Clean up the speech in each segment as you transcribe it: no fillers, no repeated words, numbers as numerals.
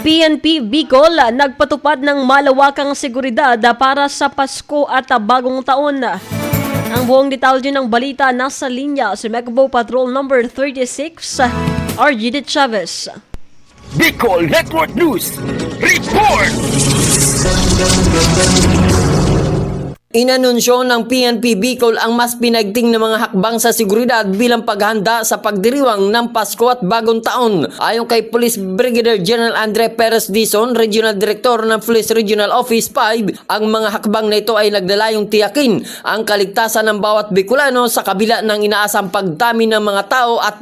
PNP Bicol nagpatupad ng malawakang seguridad para sa Pasko at Bagong Taon. Ang buong detalye ng balita nasa linya si Megabo Patrol number 36, RG Chavez. Bicol Network News Report! Inanunsyo ng PNP Bicol ang mas pinagting na mga hakbang sa seguridad bilang paghanda sa pagdiriwang ng Pasko at Bagong Taon. Ayon kay Police Brigadier General Andre Perez Dizon, Regional Director ng Police Regional Office 5, ang mga hakbang na ito ay nagdalayong tiyakin ang kaligtasan ng bawat Bicolano sa kabila ng inaasang pagdami ng mga tao at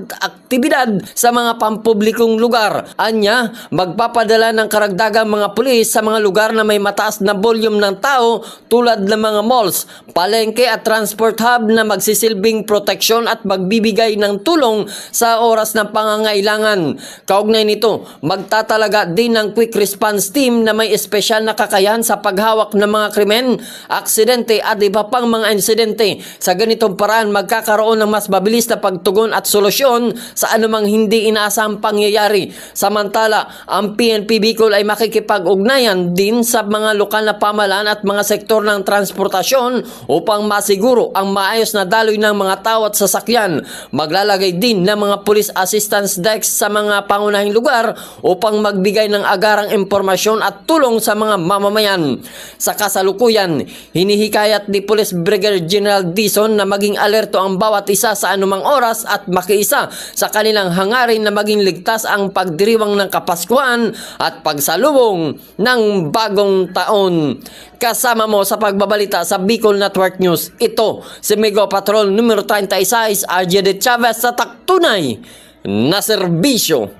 aktibidad sa mga pampublikong lugar. Anya, magpapadala ng karagdagang mga pulis sa mga lugar na may mataas na volume ng tao tulad ng mga malls, palengke at transport hub na magsisilbing proteksyon at magbibigay ng tulong sa oras ng pangangailangan. Kaugnay nito, magtatalaga din ng quick response team na may espesyal na kakayahan sa paghawak ng mga krimen, aksidente at iba pang mga insidente. Sa ganitong paraan, magkakaroon ng mas mabilis na pagtugon at solusyon sa anumang hindi inaasahang pangyayari. Samantala, ang PNP Bicol ay makikipag-ugnayan din sa mga lokal na pamahalaan at mga sektor ng transportasyon upang masiguro ang maayos na daloy ng mga tao at sasakyan. Maglalagay din ng mga police assistance desks sa mga pangunahing lugar upang magbigay ng agarang impormasyon at tulong sa mga mamamayan. Sa kasalukuyan, hinihikayat ni Police Brigadier General Dizon na maging alerto ang bawat isa sa anumang oras at makiisa sa kanilang hangarin na maging ligtas ang pagdiriwang ng Kapaskuhan at pagsalubong ng Bagong Taon. Kasama mo sa pagbabalita sa Bicol Network News, ito si Mego Patrol numero 36, RG Chavez sa taktunay na serbisyo.